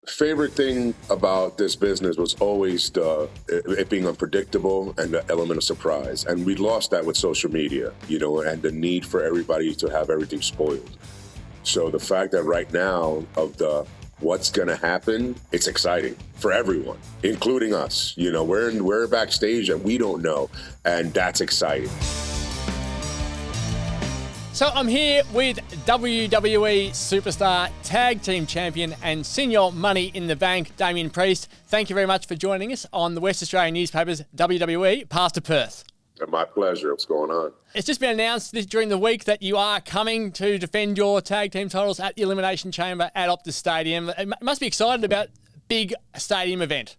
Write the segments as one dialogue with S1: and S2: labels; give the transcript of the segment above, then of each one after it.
S1: Favorite thing about this business was always it being unpredictable and the element of surprise. And we lost that with social media, and the need for everybody to have everything spoiled. So the fact that right now of the what's going to happen, it's exciting for everyone, including us. We're backstage and we don't know, and that's exciting.
S2: So I'm here with WWE Superstar, Tag Team Champion and Senior Money in the Bank, Damian Priest. Thank you very much for joining us on the West Australian newspapers, WWE Path to Perth.
S1: My pleasure. What's going on?
S2: It's just been announced during the week that you are coming to defend your tag team titles at the Elimination Chamber at Optus Stadium. You must be excited about big stadium event.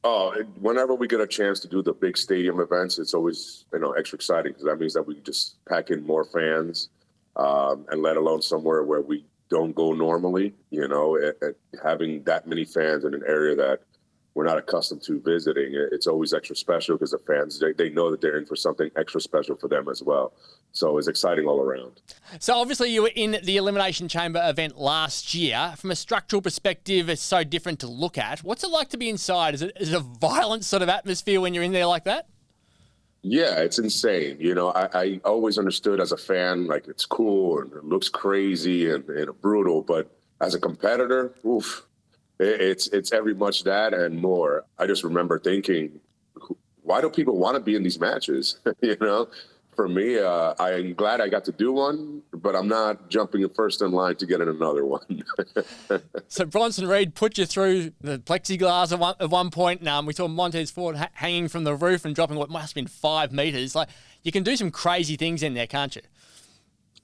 S1: Oh, whenever we get a chance to do the big stadium events, it's always extra exciting because that means that we just pack in more fans, and let alone somewhere where we don't go normally. Having that many fans in an area that we're not accustomed to visiting, it's always extra special because the fans they know that they're in for something extra special for them as well. So it's exciting all around.
S2: So obviously you were in the Elimination Chamber event last year. From a structural perspective, it's so different to look at. What's it like to be inside? Is it a violent sort of atmosphere when you're in there like that?
S1: Yeah, it's insane. I always understood as a fan, like it's cool and it looks crazy and brutal, but as a competitor, oof, it's every much that and more. I just remember thinking, why do people want to be in these matches? For me, I'm glad I got to do one, but I'm not jumping first in line to get in another one.
S2: So Bronson Reed put you through the plexiglass at one point. We saw Montez Ford hanging from the roof and dropping what must have been 5 meters. Like, you can do some crazy things in there, can't you?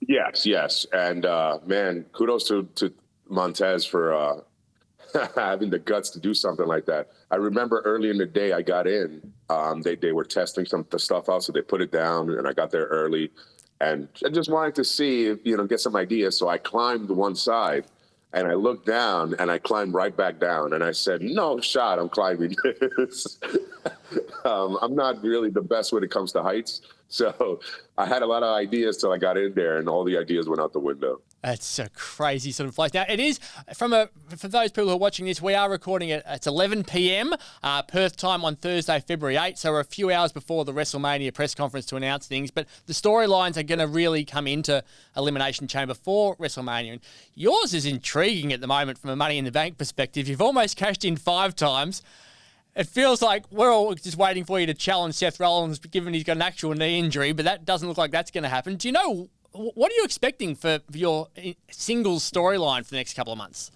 S1: Yes. And, man, kudos to Montez for having the guts to do something like that. I remember early in the day I got in, they were testing some of the stuff out, so they put it down, and I got there early, and I just wanted to see if, get some ideas. So I climbed the one side, and I looked down, and I climbed right back down, and I said, no shot, I'm climbing this. I'm not really the best when it comes to heights, so I had a lot of ideas till I got in there, and all the ideas went out the window.
S2: That's a crazy sort of place. Now, it is, for those people who are watching this, we are recording it. It's 11 p.m. Perth time on Thursday, February 8th. So we're a few hours before the WrestleMania press conference to announce things. But the storylines are going to really come into Elimination Chamber for WrestleMania. And yours is intriguing at the moment from a Money in the Bank perspective. You've almost cashed in 5 times. It feels like we're all just waiting for you to challenge Seth Rollins, given he's got an actual knee injury, but that doesn't look like that's going to happen. Do you know, what are you expecting for your singles storyline for the next couple of months?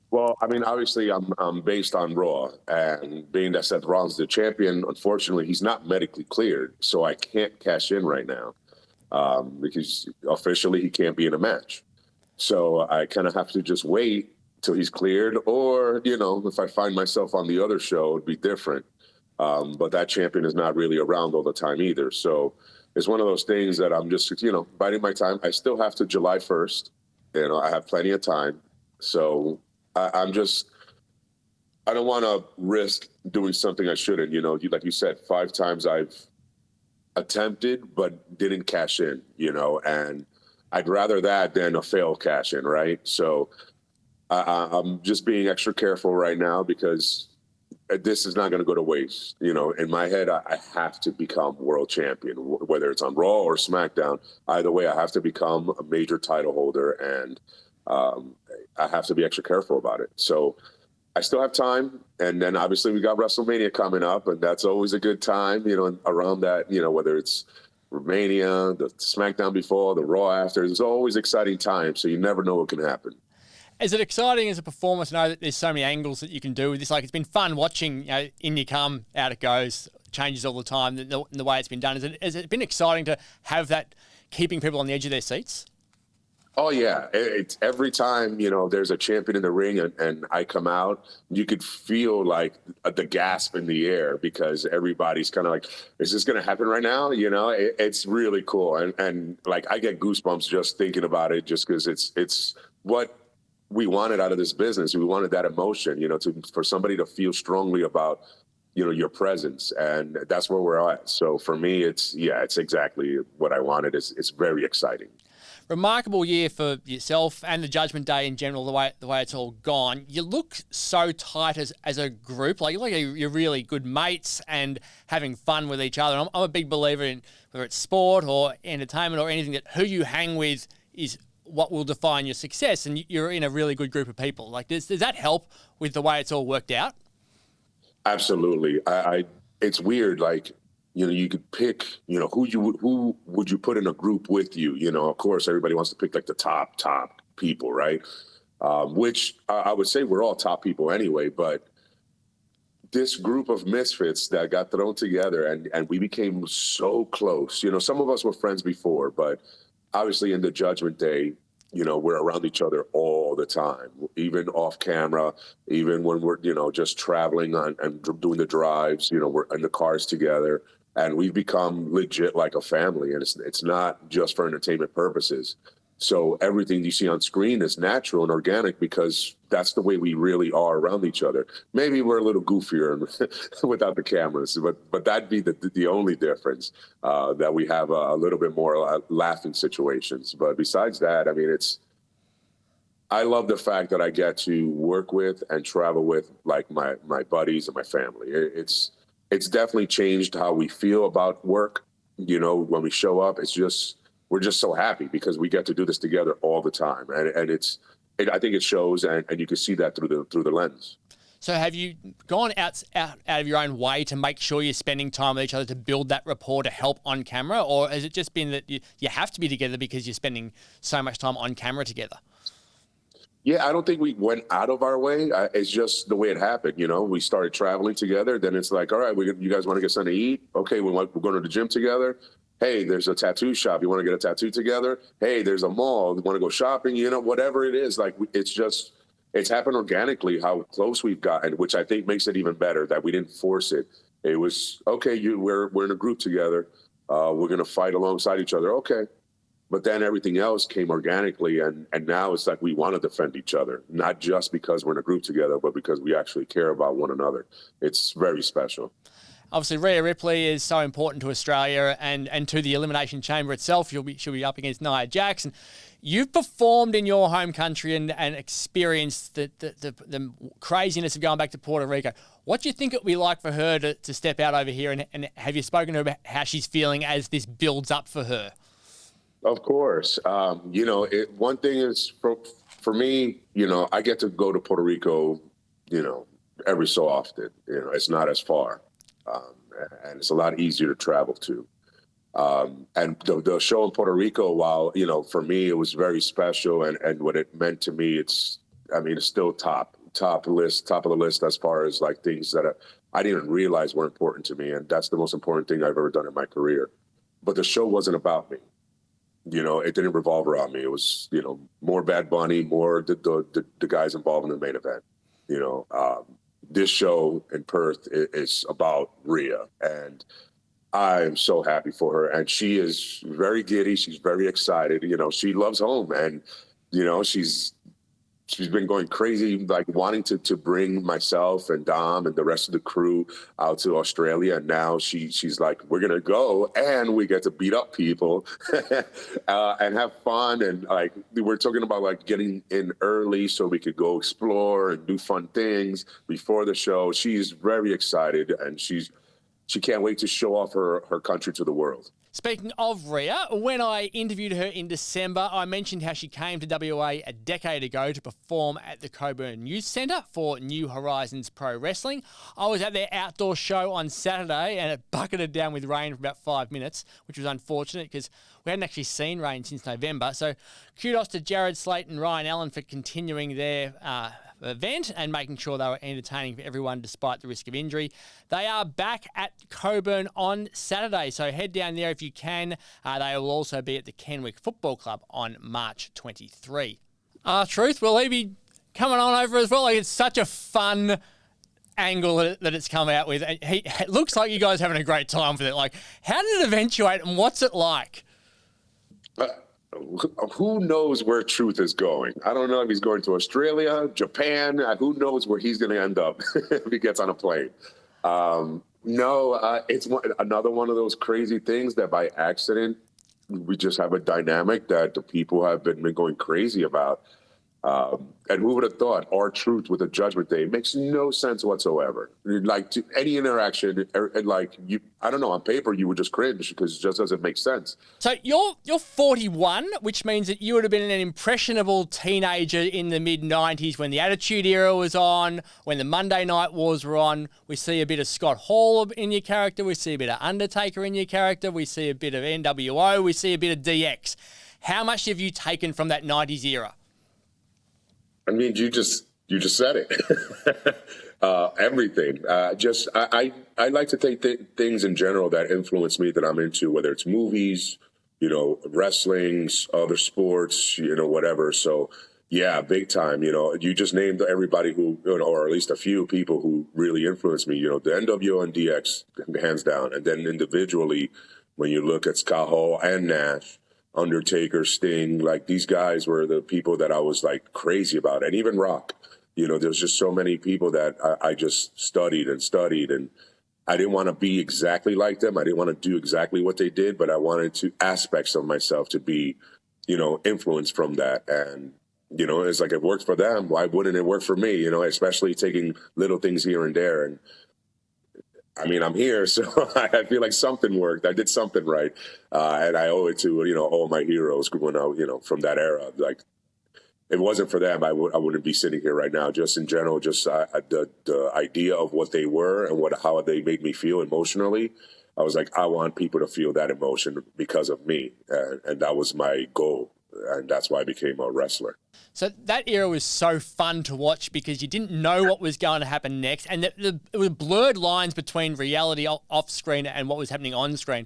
S1: Well, I mean, obviously, I'm based on Raw, and being that Seth Rollins is the champion, unfortunately, he's not medically cleared, so I can't cash in right now because officially he can't be in a match. So I kind of have to just wait till he's cleared, or if I find myself on the other show, it'd be different. But that champion is not really around all the time either, so it's one of those things that I'm just, biding my time. I still have to July 1st. I have plenty of time. So I don't want to risk doing something I shouldn't. Like you said, 5 times I've attempted but didn't cash in, and I'd rather that than a failed cash in, right? So I'm just being extra careful right now because this is not going to go to waste. In my head, I have to become world champion, whether it's on Raw or SmackDown. Either way, I have to become a major title holder, and I have to be extra careful about it. So I still have time. And then obviously we got WrestleMania coming up, and that's always a good time, around that, whether it's Romania, the SmackDown before, the Raw after. There's always exciting times, so you never know what can happen.
S2: Is it exciting as a performer to know that there's so many angles that you can do with this? Like, it's been fun watching, in you come, out it goes, changes all the time, the way it's been done. Has it been exciting to have that keeping people on the edge of their seats?
S1: Oh, yeah. It's every time, there's a champion in the ring and I come out, you could feel like the gasp in the air because everybody's kind of like, is this going to happen right now? It's really cool. And like, I get goosebumps just thinking about it just because it's what we wanted out of this business. We wanted that emotion, for somebody to feel strongly about, your presence. And that's where we're at. So for me, it's exactly what I wanted. It's very exciting.
S2: remarkable year for yourself and the Judgment Day in general, the way it's all gone. You look so tight as a group. Like you're really good mates and having fun with each other. I'm a big believer in whether it's sport or entertainment or anything, that who you hang with is what will define your success, and you're in a really good group of people. Like, does that help with the way it's all worked out?
S1: Absolutely. It's weird. Like, you could pick, who would you put in a group with you? Of course, everybody wants to pick like the top people, right? Which I would say we're all top people anyway, but this group of misfits that got thrown together and we became so close. Some of us were friends before, but obviously in the Judgment Day, we're around each other all the time, even off camera, even when we're, just traveling and doing the drives, we're in the cars together, and we've become legit like a family, and it's not just for entertainment purposes. So everything you see on screen is natural and organic because that's the way we really are around each other. Maybe we're a little goofier without the cameras, but that'd be the only difference, that we have a little bit more laughing situations. But besides that, I mean, I love the fact that I get to work with and travel with like my buddies and my family. It's definitely changed how we feel about work. When we show up, we're just so happy because we get to do this together all the time, and I think it shows, and you can see that through the lens.
S2: So have you gone out of your own way to make sure you're spending time with each other to build that rapport to help on camera, or has it just been that you have to be together because you're spending so much time on camera together?
S1: Yeah, I don't think we went out of our way. It's just the way it happened. We started traveling together. Then it's like, all right, you guys want to get something to eat? Okay, we're going to the gym together. Hey, there's a tattoo shop. You want to get a tattoo together? Hey, there's a mall. You want to go shopping? Whatever it is, like it's happened organically how close we've gotten, which I think makes it even better that we didn't force it. It was, okay, we're in a group together. We're going to fight alongside each other. Okay. But then everything else came organically, and now it's like we want to defend each other, not just because we're in a group together, but because we actually care about one another. It's very special.
S2: Obviously, Rhea Ripley is so important to Australia and to the Elimination Chamber itself. She'll be up against Nia Jax. And you've performed in your home country and experienced the craziness of going back to Puerto Rico. What do you think it would be like for her to step out over here? And have you spoken to her about how she's feeling as this builds up for her?
S1: Of course. One thing is for me, I get to go to Puerto Rico, every so often. It's not as far. And it's a lot easier to travel to. And the show in Puerto Rico, while, for me, it was very special and what it meant to me, it's still top of the list as far as like things that I didn't even realize were important to me. And that's the most important thing I've ever done in my career. But the show wasn't about me. It didn't revolve around me. It was, more Bad Bunny, more the guys involved in the main event, This show in Perth is about Rhea, and I am so happy for her. And she is very giddy. She's very excited. She loves home, and she's been going crazy, like wanting to bring myself and Dom and the rest of the crew out to Australia. And now she's like, we're gonna go and we get to beat up people and have fun. And like we're talking about like getting in early so we could go explore and do fun things before the show. She's very excited, and she can't wait to show off her country to the world.
S2: Speaking of Rhea, when I interviewed her in December, I mentioned how she came to WA a decade ago to perform at the Coburn Youth Centre for New Horizons Pro Wrestling. I was at their outdoor show on Saturday, and it bucketed down with rain for about 5 minutes, which was unfortunate because we hadn't actually seen rain since November. So kudos to Jared Slate and Ryan Allen for continuing their event and making sure they were entertaining for everyone despite the risk of injury. They are back at Coburn on Saturday, so head down there if you can. They will also be at the Kenwick Football Club on March 23. Truth, will he be coming on over as well? Like, it's such a fun angle that it's come out with. It looks like you guys are having a great time with it. Like, how did it eventuate and what's it like?
S1: Who knows where Truth is going? I don't know if he's going to Australia, Japan. Who knows where he's going to end up if he gets on a plane? It's another one of those crazy things that by accident we just have a dynamic that the people have been going crazy about. And who would have thought R-Truth with a Judgment Day? It makes no sense whatsoever. Like any interaction, like I don't know, on paper you would just cringe because it just doesn't make sense.
S2: So you're 41, which means that you would have been an impressionable teenager in the mid-90s when the Attitude Era was on, when the Monday Night Wars were on. We see a bit of Scott Hall in your character. We see a bit of Undertaker in your character. We see a bit of NWO. We see a bit of DX. How much have you taken from that 90s era?
S1: I mean, you just said it. Everything. I like to take things in general that influence me that I'm into, whether it's movies, wrestlings, other sports, whatever. So yeah, big time. You just named everybody who, or at least a few people who really influenced me. The NWO and DX, hands down, and then individually, when you look at Scott Hall and Nash, Undertaker, Sting, like these guys were the people that I was like crazy about. And even Rock, there's just so many people that I just studied, and I didn't want to be exactly like them. I didn't want to do exactly what they did, but I wanted aspects of myself to be, influenced from that. And, it's like it worked for them. Why wouldn't it work for me? Especially taking little things here and there. And I mean, I'm here, so I feel like something worked. I did something right. And I owe it to, all my heroes growing up, from that era. Like, if it wasn't for them, I wouldn't be sitting here right now. Just in general, just the idea of what they were and how they made me feel emotionally. I was like, I want people to feel that emotion because of me. And that was my goal. And that's why I became a wrestler.
S2: So that era was so fun to watch because you didn't know what was going to happen next. And it was blurred lines between reality off screen and what was happening on screen.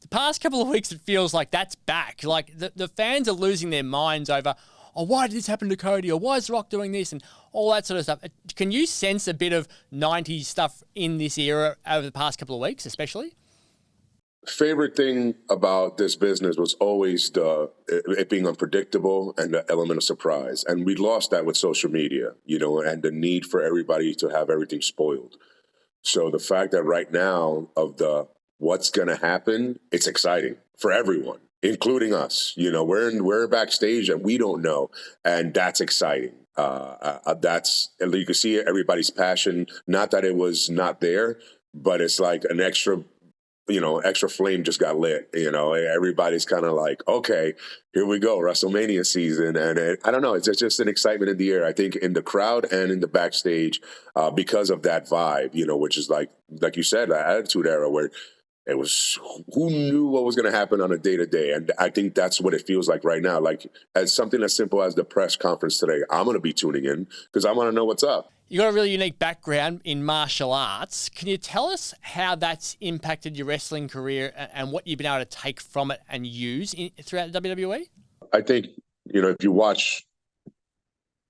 S2: The past couple of weeks, it feels like that's back. Like the fans are losing their minds over, why did this happen to Cody? Or why is Rock doing this? And all that sort of stuff. Can you sense a bit of 90s stuff in this era over the past couple of weeks, especially?
S1: Favorite thing about this business was always it being unpredictable and the element of surprise. And we lost that with social media, and the need for everybody to have everything spoiled. So the fact that right now of what's going to happen, it's exciting for everyone, including us. We're backstage and we don't know. And that's exciting. You can see everybody's passion. Not that it was not there, but it's like an extra flame just got lit. Everybody's kind of like, okay, here we go, WrestleMania season. And I don't know, it's just an excitement in the air, I think, in the crowd and in the backstage because of that vibe, which is like you said, the Attitude Era where it was, who knew what was going to happen on a day-to-day? And I think that's what it feels like right now. Like as something as simple as the press conference today, I'm going to be tuning in because I want to know what's up.
S2: You've got a really unique background in martial arts. Can you tell us how that's impacted your wrestling career and what you've been able to take from it and use throughout the WWE?
S1: I think, if you watch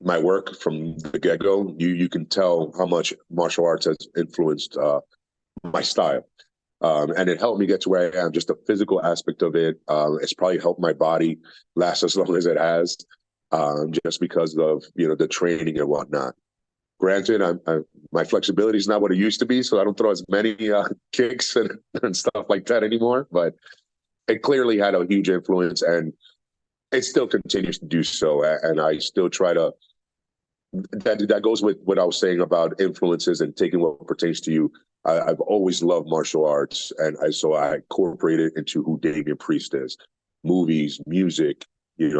S1: my work from the get-go, you can tell how much martial arts has influenced my style. And it helped me get to where I am. Just the physical aspect of it, it's probably helped my body last as long as it has, just because of, the training and whatnot. Granted, my flexibility is not what it used to be, so I don't throw as many kicks and stuff like that anymore. But it clearly had a huge influence, and it still continues to do so. And I still try to. That goes with what I was saying about influences and taking what pertains to you. I've always loved martial arts, and so I incorporate it into who Damian Priest is. Movies, music,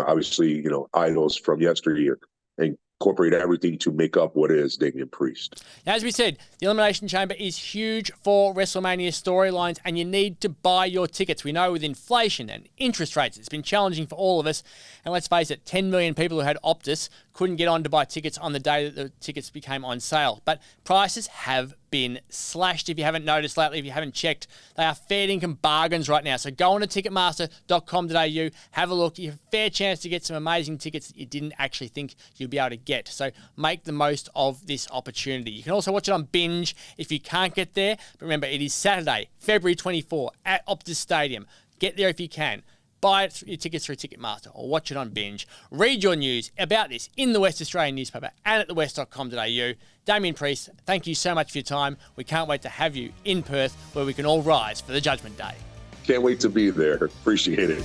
S1: obviously, idols from yesteryear, and incorporate everything to make up what is Damian Priest.
S2: Now, as we said, the Elimination Chamber is huge for WrestleMania storylines, and you need to buy your tickets. We know with inflation and interest rates, it's been challenging for all of us. And let's face it, 10 million people who had Optus couldn't get on to buy tickets on the day that the tickets became on sale. But prices have been slashed. If you haven't noticed lately, if you haven't checked, they are fair income bargains right now. So go on to ticketmaster.com.au, have a look. You have a fair chance to get some amazing tickets that you didn't actually think you'd be able to get. So make the most of this opportunity. You can also watch it on Binge if you can't get there. But remember, it is Saturday, February 24 at Optus Stadium. Get there if you can. Buy your tickets through Ticketmaster or watch it on Binge. Read your news about this in the West Australian newspaper and at thewest.com.au. Damian Priest, thank you so much for your time. We can't wait to have you in Perth where we can all rise for the Judgment Day.
S1: Can't wait to be there. Appreciate it.